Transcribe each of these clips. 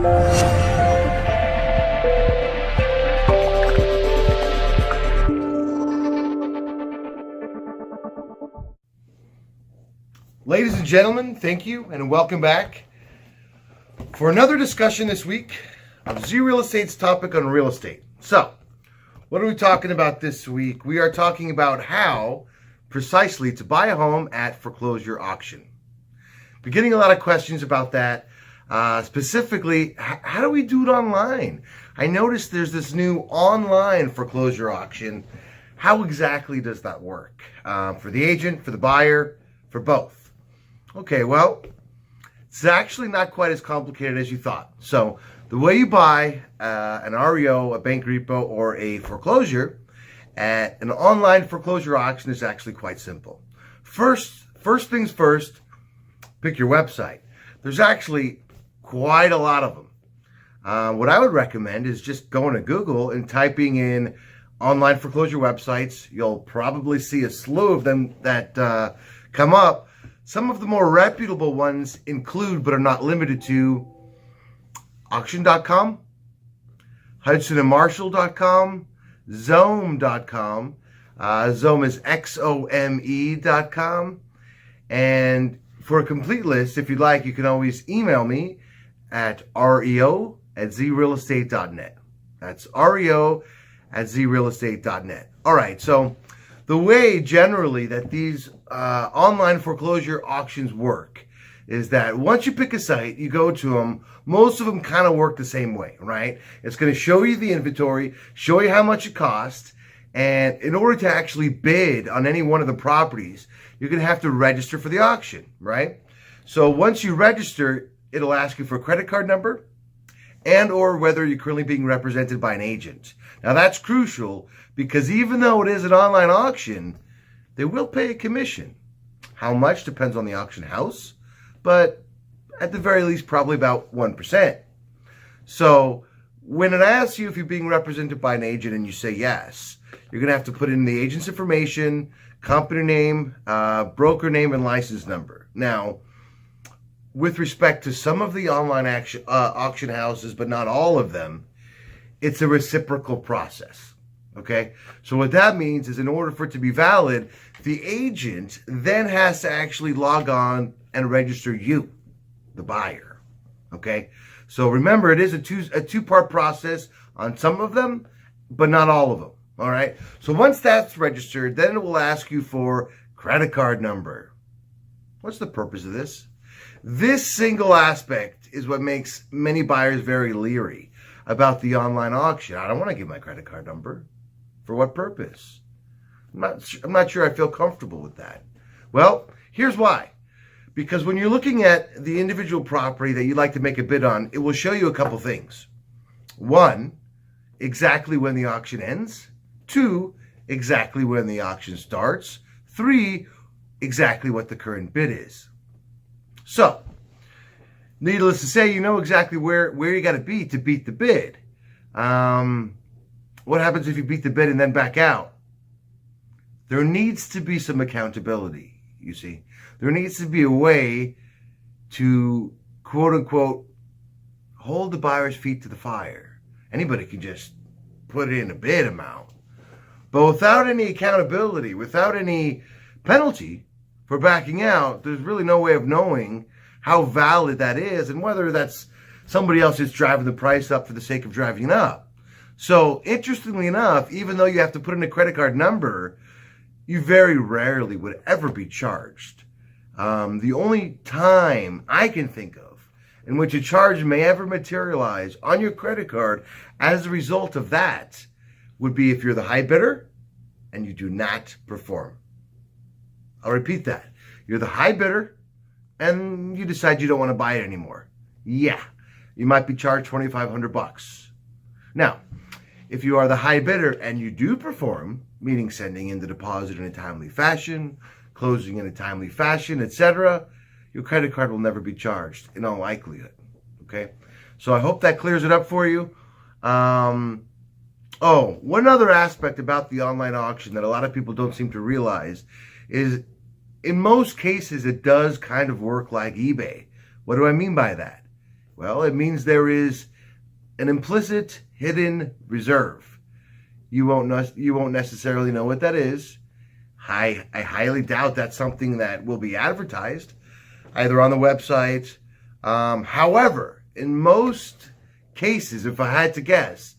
Ladies and gentlemen, thank you and welcome back for another discussion this week of Z Real Estate's topic on real estate. So, what are we talking about this week? We are talking about how precisely to buy a home at foreclosure auction. We're getting a lot of questions about that. Specifically, how do we do it online? I noticed there's this new online foreclosure auction. How exactly does that work? For the agent, for the buyer, for both? Okay, well, it's actually not quite as complicated as you thought. So the way you buy an REO, a bank repo, or a foreclosure at an online foreclosure auction is actually quite simple. First things first, pick your website. There's actually quite a lot of them. What I would recommend is just going to Google and typing in online foreclosure websites. You'll probably see a slew of them that come up. Some of the more reputable ones include, but are not limited to, auction.com, hudsonandmarshall.com, Xome.com. Xome is Xome.com. And for a complete list, if you'd like, you can always email me at reo@zrealestate.net. That's reo@zrealestate.net. All right, so the way generally that these online foreclosure auctions work is that once you pick a site, you go to them, most of them kind of work the same way, right? It's going to show you the inventory, show you how much it costs, and in order to actually bid on any one of the properties, you're going to have to register for the auction, right? So once you register, it'll ask you for a credit card number and or whether you're currently being represented by an agent. Now that's crucial because even though it is an online auction, they will pay a commission. How much depends on the auction house, but at the very least, probably about 1%. So when it asks you if you're being represented by an agent and you say yes, you're going to have to put in the agent's information, company name, broker name, and license number. Now, with respect to some of the online auction houses, but not all of them, it's a reciprocal process. Okay, so what that means is in order for it to be valid, the agent then has to actually log on and register you, the buyer. Okay, so remember, it is a two-part process on some of them, but not all of them. All right, so once that's registered, then it will ask you for credit card number. What's the purpose of this? This single aspect is what makes many buyers very leery about the online auction. I don't want to give my credit card number. For what purpose? I'm not sure I feel comfortable with that. Well, here's why. Because when you're looking at the individual property that you'd like to make a bid on, it will show you a couple things. One, exactly when the auction ends. Two, exactly when the auction starts. Three, exactly what the current bid is. So, needless to say, you know exactly where you got to be to beat the bid. What happens if you beat the bid and then back out? There needs to be some accountability, you see. There needs to be a way to, quote unquote, hold the buyer's feet to the fire. Anybody can just put in a bid amount. But without any accountability, without any penalty for backing out, there's really no way of knowing how valid that is and whether that's somebody else is driving the price up for the sake of driving it up. So, interestingly enough, even though you have to put in a credit card number, you very rarely would ever be charged. The only time I can think of in which a charge may ever materialize on your credit card as a result of that would be if you're the high bidder and you do not perform. I'll repeat that. You're the high bidder and you decide you don't want to buy it anymore. Yeah, you might be charged $2,500. Now, if you are the high bidder and you do perform, meaning sending in the deposit in a timely fashion, closing in a timely fashion, etc., your credit card will never be charged in all likelihood. Okay? So I hope that clears it up for you. One other aspect about the online auction that a lot of people don't seem to realize is in most cases it does kind of work like eBay. What do I mean by that? Well, it means there is an implicit hidden reserve. You won't necessarily know what that is. I highly doubt that's something that will be advertised either on the website. However, in most cases, if I had to guess,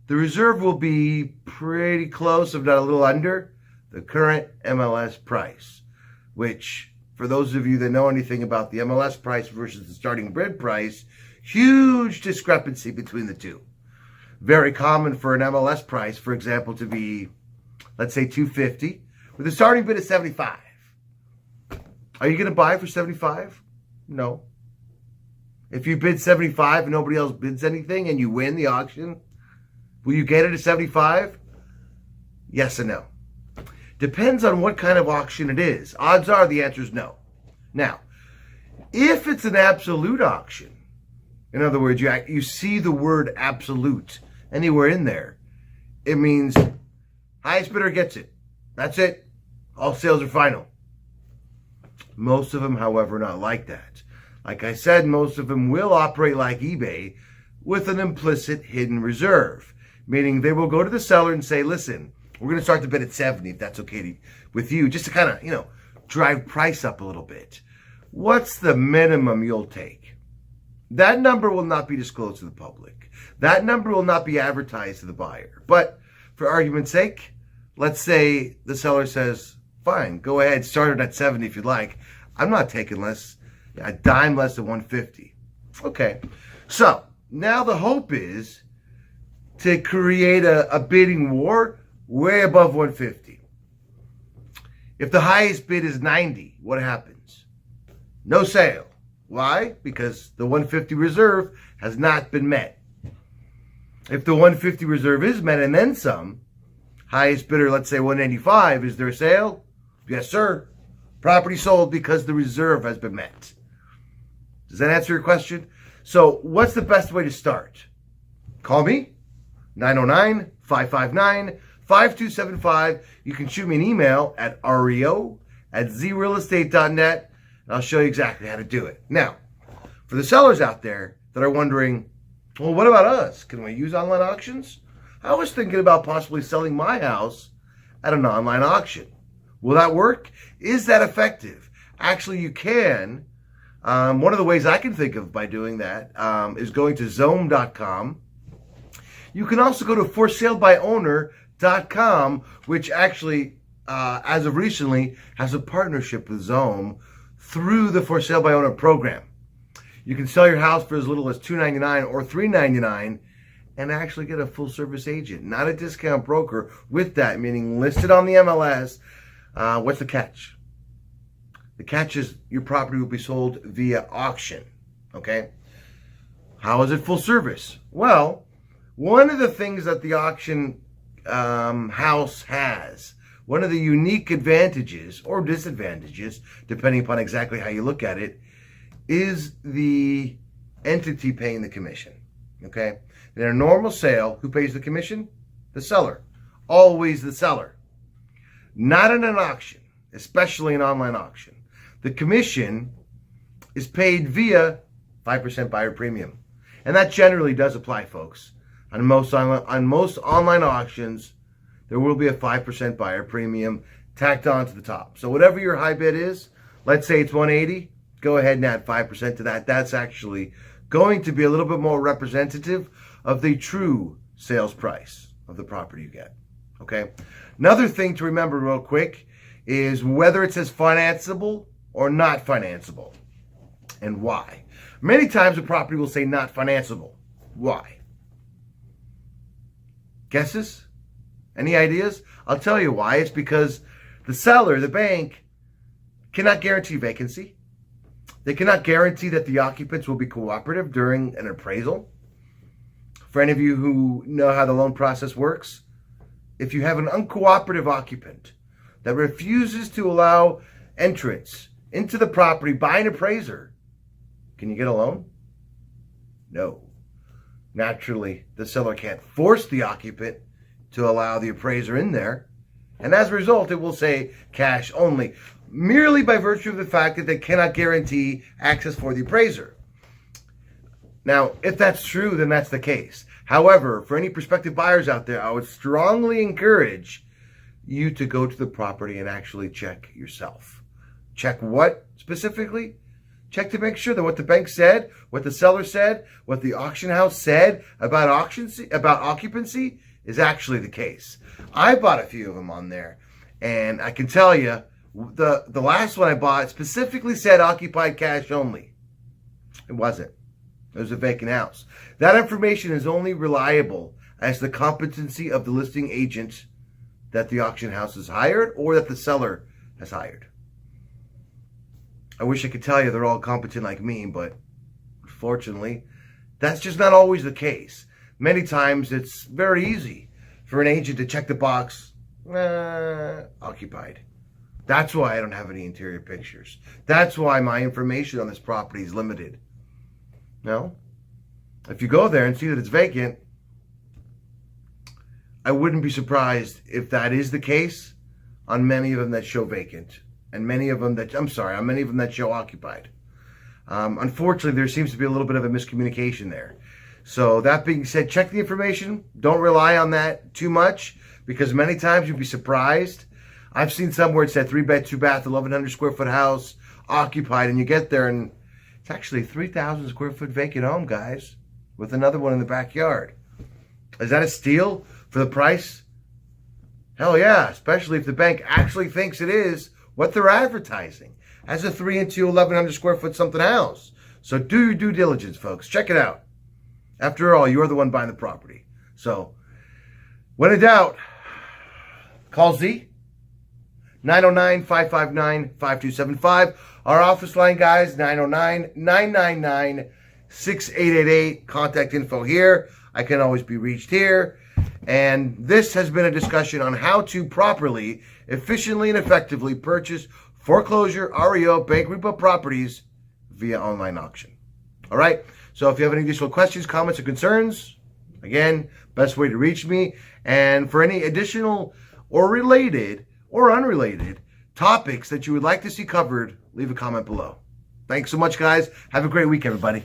the reserve will be pretty close, if not a little under, the current MLS price, which, for those of you that know anything about the MLS price versus the starting bid price, huge discrepancy between the two. Very common for an MLS price, for example, to be, let's say, $250, with a starting bid of $75. Are you going to buy for $75? No. If you bid $75 and nobody else bids anything and you win the auction, will you get it at $75? Yes and no. Depends on what kind of auction it is. Odds are the answer is no. Now, if it's an absolute auction, in other words, you see the word absolute anywhere in there, it means highest bidder gets it. That's it. All sales are final. Most of them, however, not like that. Like I said, most of them will operate like eBay with an implicit hidden reserve, meaning they will go to the seller and say, listen, we're going to start the bid at 70 if that's okay with you, just to kind of, drive price up a little bit. What's the minimum you'll take? That number will not be disclosed to the public. That number will not be advertised to the buyer. But for argument's sake, let's say the seller says, fine, go ahead, start it at 70 if you'd like. I'm not taking a dime less than 150. Okay, so now the hope is to create a bidding war way above 150. If the highest bid is 90, what happens? No sale. Why? Because the 150 reserve has not been met. If the 150 reserve is met and then some, highest bidder, let's say 185, is there a sale? Yes, sir. Property sold because the reserve has been met. Does that answer your question? So what's the best way to start? Call me, 909-559-5275. You can shoot me an email at reo@zrealestate.net, and I'll show you exactly how to do it. Now, for the sellers out there that are wondering, well, what about us? Can we use online auctions? I was thinking about possibly selling my house at an online auction. Will that work? Is that effective? Actually, you can. One of the ways I can think of by doing that is going to Zome.com. You can also go to forsalebyowner.com, which actually, as of recently, has a partnership with Zome through the For Sale by Owner program. You can sell your house for as little as $299 or $399 and actually get a full-service agent, not a discount broker with that, meaning listed on the MLS. What's the catch? The catch is your property will be sold via auction, okay? How is it full service? Well, one of the things that the auction house has, one of the unique advantages or disadvantages, depending upon exactly how you look at it, is the entity paying the commission, okay? In a normal sale, who pays the commission? The seller. Always the seller. Not in an auction, especially an online auction. The commission is paid via 5% buyer premium. And that generally does apply, folks. On most online auctions, there will be a 5% buyer premium tacked on to the top. So whatever your high bid is, let's say it's 180, go ahead and add 5% to that. That's actually going to be a little bit more representative of the true sales price of the property you get. Okay? Another thing to remember real quick is whether it says financeable or not financeable, and why. Many times a property will say not financeable. Why? Guesses? Any ideas? I'll tell you why. It's because the seller, the bank, cannot guarantee vacancy. They cannot guarantee that the occupants will be cooperative during an appraisal. For any of you who know how the loan process works, if you have an uncooperative occupant that refuses to allow entrance into the property by an appraiser, can you get a loan? No. Naturally, the seller can't force the occupant to allow the appraiser in there. And as a result, it will say cash only, merely by virtue of the fact that they cannot guarantee access for the appraiser. Now, if that's true, then that's the case. However, for any prospective buyers out there, I would strongly encourage you to go to the property and actually check yourself. Check what specifically? Check to make sure that what the bank said, what the seller said, what the auction house said about occupancy is actually the case. I bought a few of them on there, and I can tell you, the last one I bought specifically said occupied cash only. It wasn't. It was a vacant house. That information is only reliable as the competency of the listing agent that the auction house has hired or that the seller has hired. I wish I could tell you they're all competent like me, but unfortunately, that's just not always the case. Many times it's very easy for an agent to check the box, occupied. That's why I don't have any interior pictures. That's why my information on this property is limited. No? If you go there and see that it's vacant, I wouldn't be surprised if that is the case on many of them that show vacant. And many of them on many of them that show occupied. Unfortunately, there seems to be a little bit of a miscommunication there. So that being said, check the information. Don't rely on that too much, because many times you'll be surprised. I've seen some where it said 3-bed, 2-bath, 1,100 square foot house, occupied, and you get there and it's actually 3,000 square foot vacant home, guys, with another one in the backyard. Is that a steal for the price? Hell yeah, especially if the bank actually thinks it is what they're advertising as a 3 and 2, 1,100 square foot something house. So do your due diligence, folks. Check it out. After all, you're the one buying the property. So when in doubt, call Z, 909-559-5275. Our office line, guys, 909-999-6888. Contact info here. I can always be reached here. And this has been a discussion on how to properly, efficiently, and effectively purchase foreclosure, REO, bank repo properties via online auction. All right? So if you have any additional questions, comments, or concerns, again, best way to reach me. And for any additional or related or unrelated topics that you would like to see covered, leave a comment below. Thanks so much, guys. Have a great week, everybody.